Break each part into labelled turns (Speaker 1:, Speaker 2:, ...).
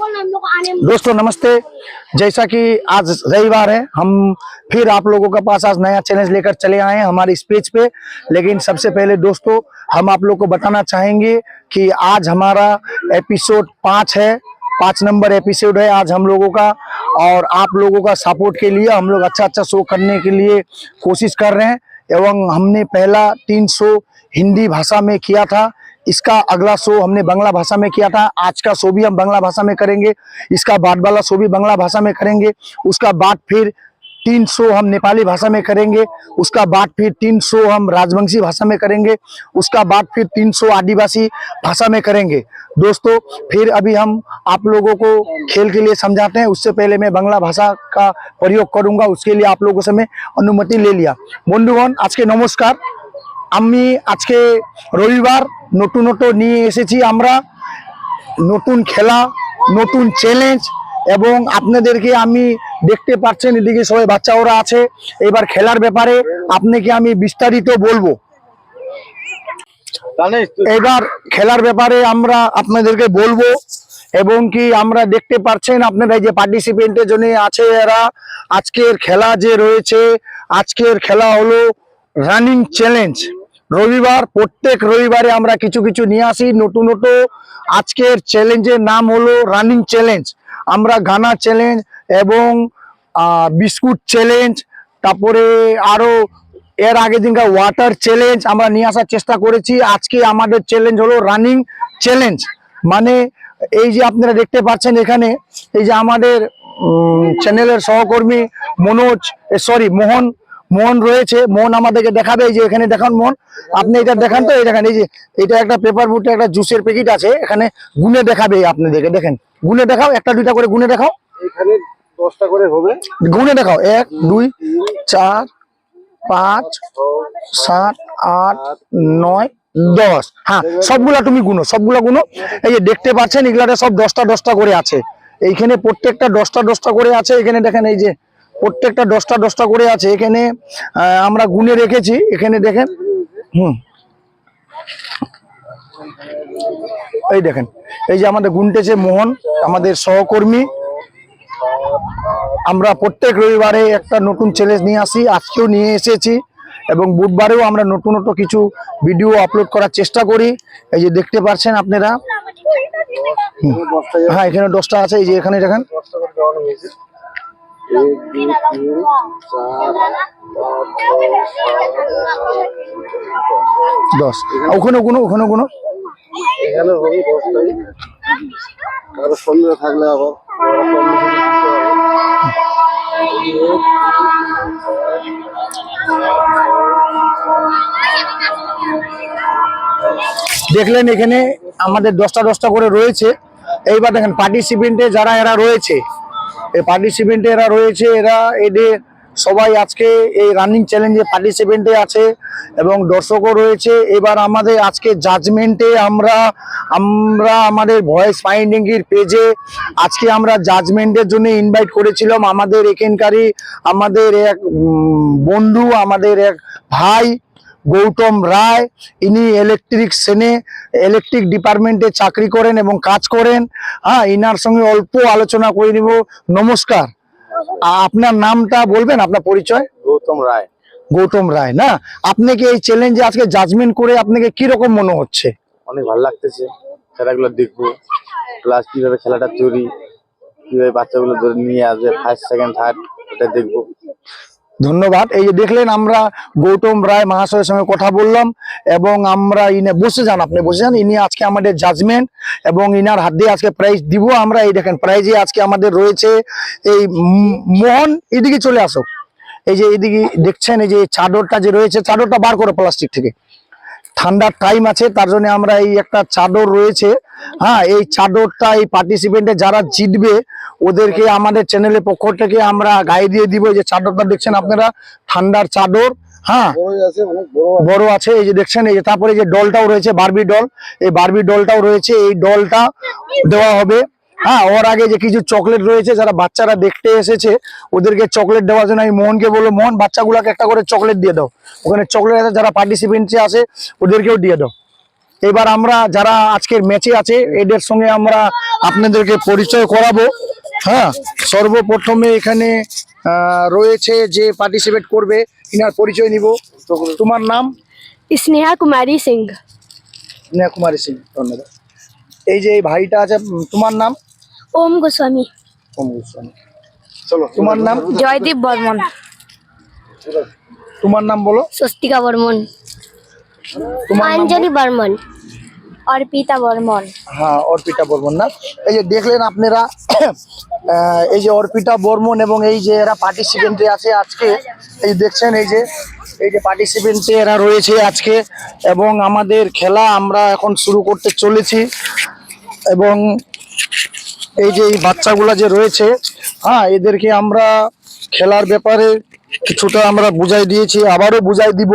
Speaker 1: दोस्तों नमस्ते। जैसा कि आज रविवार है, हम फिर आप लोगों के पास आज नया चैलेंज लेकर चले आए हैं हमारे इस पेज पे। लेकिन सबसे पहले दोस्तों हम आप लोग को बताना चाहेंगे कि आज हमारा एपिसोड 5 है, 5 नंबर एपिसोड है आज हम लोगों का। और आप लोगों का सपोर्ट के लिए हम लोग अच्छा शो करने के लिए कोशिश कर रहे हैं। एवं हमने पहला 3 शो हिंदी भाषा में किया था, इसका अगला शो हमने बांग्ला भाषा में किया था। आज का शो भी हम बांग्ला भाषा में करेंगे, इसका बाद वाला शो भी बांग्ला भाषा में करेंगे। उसका बाद फिर 3 शो हम नेपाली भाषा में करेंगे, उसका बाद फिर 3 शो हम राजवंशी भाषा में करेंगे, उसका बाद फिर 3 शो आदिवासी भाषा में करेंगे। दोस्तों फिर अभी हम आप लोगों को खेल के लिए समझाते हैं, उससे पहले मैं बांग्ला भाषा का प्रयोग करूंगा, उसके लिए आप लोगों से मैं अनुमति ले लिया। बंधुगण आज के नमस्कार। আমি আজকে রবিবার নতুন নিয়ে এসেছি আমরা নতুন খেলা, নতুন চ্যালেঞ্জ। এবং আপনাদেরকে আমি দেখতে পাচ্ছেন এদিকে সবাই বাচ্চা ওরা আছে। এবার খেলার ব্যাপারে আপনাকে আমি বিস্তারিত বলবো। এবার খেলার ব্যাপারে আমরা আপনাদেরকে বলবো এবং কি আমরা দেখতে পাচ্ছেন আপনারা যে পার্টিসিপেন্টের জন্য আছে এরা। আজকের খেলা যে রয়েছে, আজকের খেলা হলো রানিং চ্যালেঞ্জ। রবিবার প্রত্যেক রবিবারে আমরা কিছু কিছু নিয়ে আসি নতুন। আজকের চ্যালেঞ্জের নাম হলো রানিং চ্যালেঞ্জ। আমরা গানা চ্যালেঞ্জ এবং বিস্কুট চ্যালেঞ্জ, তারপরে আরো এর আগে দিনকার ওয়াটার চ্যালেঞ্জ আমরা নিয়ে আসার চেষ্টা করেছি। আজকে আমাদের চ্যালেঞ্জ হলো রানিং চ্যালেঞ্জ। মানে এই যে আপনারা দেখতে পাচ্ছেন এখানে এই যে আমাদের চ্যানেলের সহকর্মী মোহন রয়েছে। মোহন আমাদেরকে দেখাবে, এই যে এখানে দেখান মোহন, আপনি এটা দেখান তো। এই দেখেন, এই যে এটা একটা পেপার বুটে একটা জুসের প্যাকেট আছে, এখানে গুনে দেখাবে আপনাদেরকে। দেখেন গুনে দেখাও, একটা দুইটা করে গুনে দেখাও। এখানে 10টা করে হবে, গুনে দেখাও। 1 2 4 5 7 8 9 10। হ্যাঁ সবগুলা তুমি গুনো, সবগুলা গুনো। এই যে দেখতে পাচ্ছেন এগুলাতে সব 10টা করে আছে। এইখানে প্রত্যেকটা 10টা করে আছে। এখানে দেখেন এই যে প্রত্যেকটা 10টা করে আছে। এখানে আমরা গুনে রেখেছি, এখানে দেখেন। এই দেখেন এই যে আমাদের গুনতেছে মোহন আমাদের সহকর্মী। আমরা প্রত্যেক রবিবারে একটা নতুন চ্যালেঞ্জ নিয়ে আসি, আজকেও নিয়ে এসেছি এবং বুধবারেও আমরা নতুন কিছু ভিডিও আপলোড করার চেষ্টা করি। এই যে দেখতে পাচ্ছেন আপনারা। হ্যাঁ এখানে 10টা আছে, এই যে এখানে দেখেন। 1 2 3 4 5 6 7 8 9 10। ওখানে গুনো এখানে হবে 10টাই। আর সন্ধ্যা থাকলে আবার দেখলেন এখানে আমাদের 10টা করে রয়েছে। এইবার দেখেন পার্টিসিপেন্টে যারা এরা রয়েছে, এই পার্টিসিপেন্টে এরা রয়েছে, এদের সবাই আজকে এই রানিং চ্যালেঞ্জে পার্টিসিপেন্টে আছে এবং দর্শকও রয়েছে। এবার আমাদের আজকে জাজমেন্টে আমরা আমাদের ভয়েস ফাইন্ডিং এর পেজে আজকে আমরা জাজমেন্টের জন্য ইনভাইট করেছিলাম আমাদের এখানকারই আমাদের এক বন্ধু, আমাদের এক ভাই গৌতম রায়। ইনি ইলেকট্রিক ডিপার্টমেন্টে চাকরি করেন এবং কাজ করেন। হ্যাঁ ইনার সঙ্গে অল্প আলোচনা করে নিব। নমস্কার, আপনার নামটা বলবেন, আপনার পরিচয়? গৌতম রায় না? আপনাকে এই চ্যালেঞ্জে আজকে জাজমেন্ট করে আপনাকে কি রকম মনে হচ্ছে?
Speaker 2: অনেক ভালো লাগতেছে, খেলাগুলো দেখবো, প্লাস কিভাবে খেলাটা তৈরি, কিভাবে বাচ্চাগুলো ধরে নিয়ে আসবে ফার্স্ট সেকেন্ড থার্ড, এটা দেখবো।
Speaker 1: ধন্যবাদ। এই যে দেখলেন আমরা গৌতম রায় মহাশয়ের সঙ্গে কথা বললাম এবং আমরা বসে যান, আপনি বসে যান। ইনি আজকে আমাদের জাজমেন্ট এবং ইনার হাত দিয়ে আজকে প্রাইজ দিব আমরা। এই দেখেন প্রাইজে আজকে আমাদের রয়েছে এই মোহন, এদিকে চলে আসো। এই যে এদিকে দেখছেন এই যে চাদরটা যে রয়েছে, চাদরটা বার করো প্লাস্টিক থেকে, ঠান্ডার টাইম আছে তার জন্য আমরা এই একটা চাদর রয়েছে। হ্যাঁ এই চাদরটা এই পার্টিসিপেন্টে যারা জিতবে ওদেরকে আমাদের চ্যানেলের পক্ষ থেকে আমরা গায়ে দিয়ে দিব। এই যে চাদরটা দেখছেন আপনারা, ঠান্ডার চাদর। হ্যাঁ বড় আছে, এই যে দেখছেন। এই যে তারপরে এই যে ডলটাও রয়েছে, বারবি ডল, এই বারবি ডলটাও রয়েছে, এই ডলটা দেওয়া হবে। হ্যাঁ ওর আগে যে কিছু চকলেট রয়েছে, যারা বাচ্চারা দেখতে এসেছে ওদেরকে চকলেট দেওয়ার জন্য আমি মোহনকে বলবো, মোহন বাচ্চাগুলোকে একটা করে চকলেট দিয়ে দাও। ওখানে চকলেট আছে, যারা পার্টিসিপেন্টে আছে ওদেরকেও দিয়ে দাও। এবার আমরা যারা আজকের ম্যাচে আছে এদের সঙ্গে আমরা আপনাদেরকে পরিচয় করাবো। হ্যাঁ, সর্বপ্রথমে এখানে রয়েছে যে পার্টিসিপেট করবে, ইনার পরিচয় নিব। তোমার নাম?
Speaker 3: स्नेहा कुमारी सिंह।
Speaker 1: স্নেহা কুমারী সিং, ধন্যবাদ। এই যে এই ভাইটা আছে, তোমার নাম?
Speaker 3: ओम गोस्वामी।
Speaker 1: ওম গোস্বামী। চলো, তোমার নাম?
Speaker 3: जयदीप बर्मन।
Speaker 1: তোমার নাম বলো।
Speaker 3: स्वस्तिका बर्मन।
Speaker 1: তোমার নাম
Speaker 3: अंजलि बर्मन। अर्पिता बर्मन।
Speaker 1: হ্যাঁ, অর্পিতা বর্মন না? এই যে দেখলেন আপনারা এই যে অর্পিতা বর্মন এবং এই যে এরা পার্টিসিপেন্টে আছে আজকে, এই দেখছেন এই যে পার্টিসিপেন্টে এরা রয়েছে আজকে, এবং আমাদের খেলা আমরা এখন শুরু করতে চলেছি। এবং এই যে এই বাচ্চাগুলা যে রয়েছে, হ্যাঁ, এদেরকে আমরা খেলার ব্যাপারে কিছুটা আমরা বুঝাই দিয়েছি, আবারও বুঝাই দিব।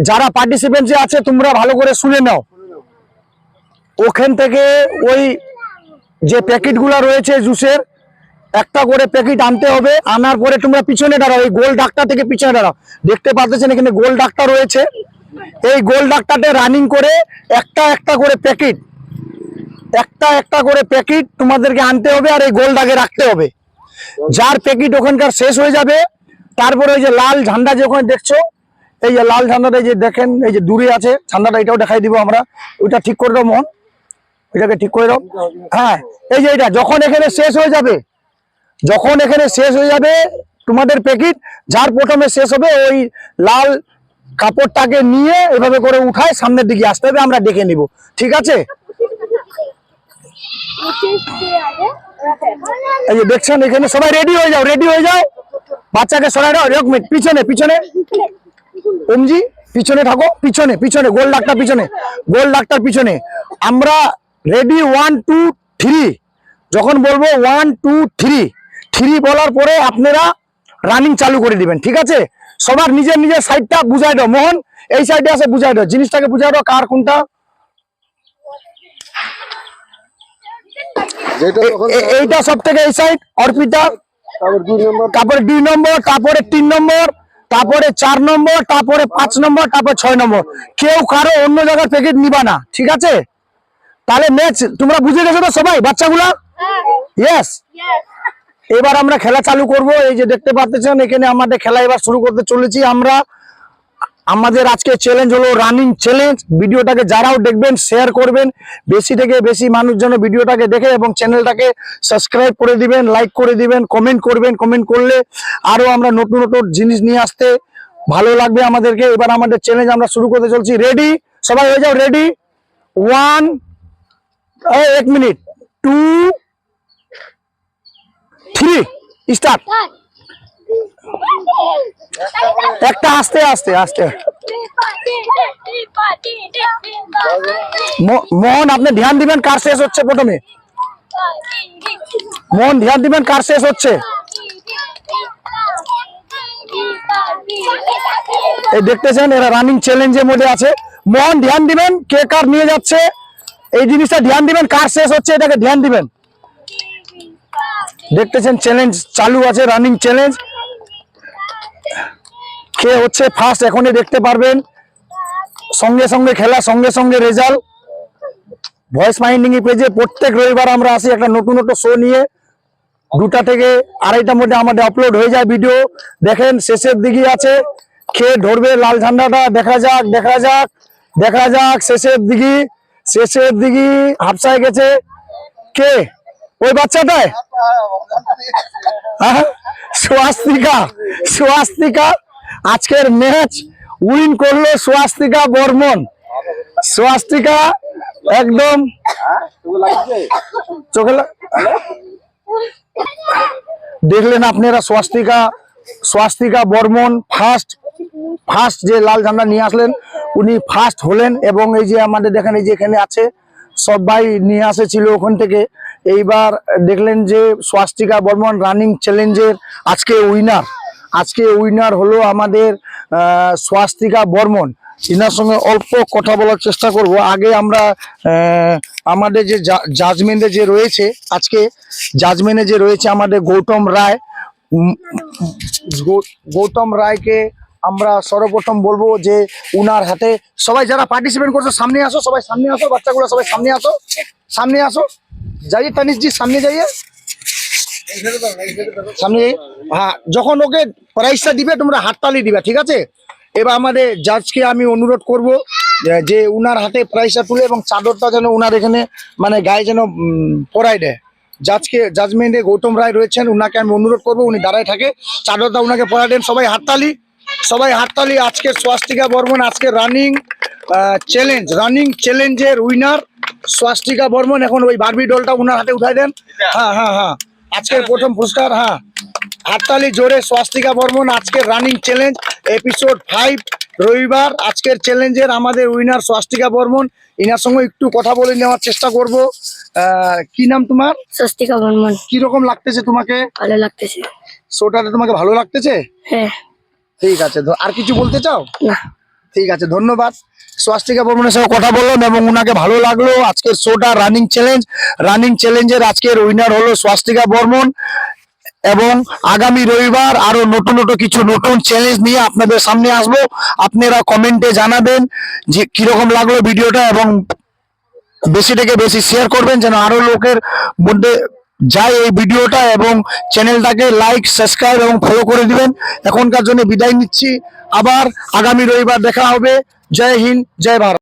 Speaker 1: যারা পার্টিসিপেন্ট যে আছে তোমরা ভালো করে শুনে নাও। ওখান থেকে ওই যে প্যাকেট গুলা রয়েছে জুসের, একটা করে প্যাকেট আনতে হবে। আনার পরে তোমরা পিছনে দাঁড়াও, এই গোল ডাকটা থেকে পিছনে দাঁড়াও। দেখতে পাচ্ছেন এখানে গোল ডাকটা রয়েছে, এই গোল ডাকটাতে রানিং করে একটা একটা করে প্যাকেট তোমাদেরকে আনতে হবে, আর এই গোল ডাকে রাখতে হবে। যার প্যাকেট ওখানকার শেষ হয়ে যাবে, তারপরে ওই যে লাল ঝান্ডা যে ওখানে দেখছো, এই যে লাল ঝান্ডাটা এই যে দেখেন এই যে দূরে আছে ঝান্ডাটা, এটাও দেখাই দিব আমরা। ওইটা ঠিক করে দাও মোহন, এটাকে ঠিক করে দাও। হ্যাঁ, এই যে এটা যখন এখানে শেষ হয়ে যাবে তোমাদের প্যাকেট, যার প্রথমে শেষ হবে ওই লাল কাপড়টাকে নিয়ে এভাবে করে উঠায় সামনের দিকে আসতে হবে, আমরা দেখে নিব। ঠিক আছে? এই যে দেখছেন এখানে সবাই রেডি হয়ে যাও, বাচ্চাকে সরাই দাও। এক মিনিট, পিছনে ওমজি, পিছনে থাকো, পিছনে গোল ডাকটার পিছনে। আমরা রেডি 1 2 3, যখন বলবো 1 2 3 বলার পরে আপনারা রানিং চালু করে দিবেন। ঠিক আছে? সবার নিজের সাইডটা বুঝাই দাও। মোহন এই সাইডে আছে, বুঝাই দাও, জিনিসটাকে বুঝাই দাও কার কোনটা। এইটা সব থেকে এই সাইড অর্পিতা, তারপরে 2 নম্বর, তারপরে 3 নম্বর, তারপরে 4 নম্বর, তারপরে 5 নম্বর, তারপরে 6 নম্বর। কেউ কারো অন্য জায়গার প্যাকেট নিবা না। ঠিক আছে? তাহলে ম্যাচ তোমরা বুঝে গেছো তো সবাই, বাচ্চাগুলা? ইয়েস। এবার আমরা খেলা চালু করব। এই যে দেখতে পাচ্ছেন এখানে আমাদের খেলা এবার শুরু করতে চলেছি আমরা। আমাদের আজকে চ্যালেঞ্জ হলো রানিং চ্যালেঞ্জ। ভিডিওটাকে যারাও দেখবেন শেয়ার করবেন, বেশি থেকে বেশি মানুষ যেন ভিডিওটাকে দেখে, এবং চ্যানেলটাকে সাবস্ক্রাইব করে দিবেন, লাইক করে দিবেন, কমেন্ট করবেন। কমেন্ট করলে আরো আমরা নতুন জিনিস নিয়ে আসতে ভালো লাগবে আমাদেরকে। এবার আমাদের চ্যালেঞ্জ আমরা শুরু করতে চলছি। রেডি? সবাই হয়ে যাও, রেডি? 1, 1 minute, 2 3 start. একটা আস্তে মোহন আপনি ধ্যান দিবেন কার শেষ হচ্ছে প্রথমে। মোহন ধ্যান দিবেন কার শেষ হচ্ছে। এই দেখতেছেন এরা রানিং চ্যালেঞ্জের মধ্যে আছে। মোহন ধ্যান দিবেন কে কার নিয়ে যাচ্ছে, এই জিনিসটা ধ্যান দিবেন, কার শেষ হচ্ছে এটাকে ধ্যান দিবেন। দেখতেছেন চ্যালেঞ্জ চালু আছে, রানিং চ্যালেঞ্জ। কে হচ্ছে ফার্স্ট এখনই দেখতে পারবেন। সঙ্গে খেলা, সঙ্গে রেজাল্ট। ভয়েস মাইন্ডিং পেজে প্রত্যেক রবিবার আমরা আসি একটা নতুন শো নিয়ে। 2টা থেকে 2:30টার মধ্যে আমাদের আপলোড হয়ে যায় ভিডিও। দেখেন শেষের দিকে আছে, কে ধরবে লাল ঝান্ডাটা। দেখা যাক শেষের দিকে হাফসায় গেছে কে, ওই বাচ্চাটায় সুয়াস্তিকা আজকের ম্যাচ উইন করলো সুয়াস্তিকা বর্মন। সুয়াস্তিকা একদম চোখে দেখলেন আপনারা, সুয়াস্তিকা বর্মন ফার্স্ট যে লাল ঝান্ডা নিয়ে আসলেন উনি ফার্স্ট হলেন। এবং এই যে আমাদের দেখেন এই যে এখানে আছে সবাই নিয়ে আসেছিল ওখান থেকে। এইবার দেখলেন যে সুয়াস্তিকা বর্মন রানিং চ্যালেঞ্জের আজকে উইনার হলো আমাদের সুয়াস্তিকা বর্মন। ইনার সঙ্গে অল্প কথা বলার চেষ্টা করব। আগে আমরা আমাদের যে জাজমেন্টে যে রয়েছে আজকে, আমাদের গৌতম রায়কে আমরা সর্বপ্রথম বলবো যে উনার হাতে সবাই যারা পার্টিসিপেট করছো সামনে আসো, সবাই সামনে আসো, বাচ্চাগুলো সবাই সামনে আসো, সামনে আসো, যাইয়ে তানিশ জি সামনে যাইয়ে, সামনে যাইয়ে। হ্যাঁ, যখন ওকে প্রাইজটা দিবে তোমরা হাততালি দিবে, ঠিক আছে? এবার আমাদের জাজকে আমি অনুরোধ করব যে উনার হাতে প্রাইজটা তুলে এবং চাদরটা যেন উনার এখানে মানে গায়ে যেন পরাই দেয়। জাজমেন্টে গৌতম রায় রয়েছেন, উনাকে আমি অনুরোধ করবো উনি দাঁড়ায় থাকে, চাদরটা উনাকে পরাই দেন। সবাই হাততালি, সবাই হাততালি। আজকের স্বাস্তিকা বর্মন, আজকে রানিং চ্যালেঞ্জের উইনার স্বাস্তিকা বর্মন। এখন ওই বারবি ডলটা উনার হাতে উঠাই দেন। হ্যাঁ হ্যাঁ হ্যাঁ, আজকের প্রথম পুরস্কার। হ্যাঁ, হাততালি জোরে। স্বাস্তিকা বর্মন আজকের রানিং চ্যালেঞ্জ এপিসোড 5 রবিবার, আজকের চ্যালেঞ্জের আমাদের উইনার স্বাস্তিকা বর্মন। ইনার সঙ্গে একটু কথা বলে নেওয়ার চেষ্টা করব। কি নাম তোমার?
Speaker 3: স্বস্তিকা বর্মন।
Speaker 1: কিরকম লাগতেছে তোমাকে?
Speaker 3: ভালো লাগতেছে।
Speaker 1: শোটাতে তোমাকে ভালো লাগতেছে?
Speaker 3: হ্যাঁ।
Speaker 1: ঠিক আছে, আর কিছু বলতে চাও?
Speaker 3: না।
Speaker 1: ঠিক আছে, ধন্যবাদ। স্বাস্তিকা বর্মনের সঙ্গে কথা বললাম এবং উনাকে ভালো লাগলো। আজকের শোটা রানিং চ্যালেঞ্জের আজকের উইনার হলো স্বাস্তিকা বর্মন। এবং আগামী রবিবার আরো নতুন কিছু নতুন চ্যালেঞ্জ নিয়ে আপনাদের সামনে আসবো। আপনারা কমেন্টে জানাবেন যে কিরকম লাগলো ভিডিওটা এবং বেশি থেকে বেশি শেয়ার করবেন যেন আরো লোকের মধ্যে যায় এই ভিডিওটা, এবং চ্যানেলটাকে লাইক, সাবস্ক্রাইব এবং ফলো করে দিবেন। এখনকার জন্য বিদায় নিচ্ছি, আবার আগামী রবিবার দেখা হবে। জয় হিন্দ, জয় ভারত।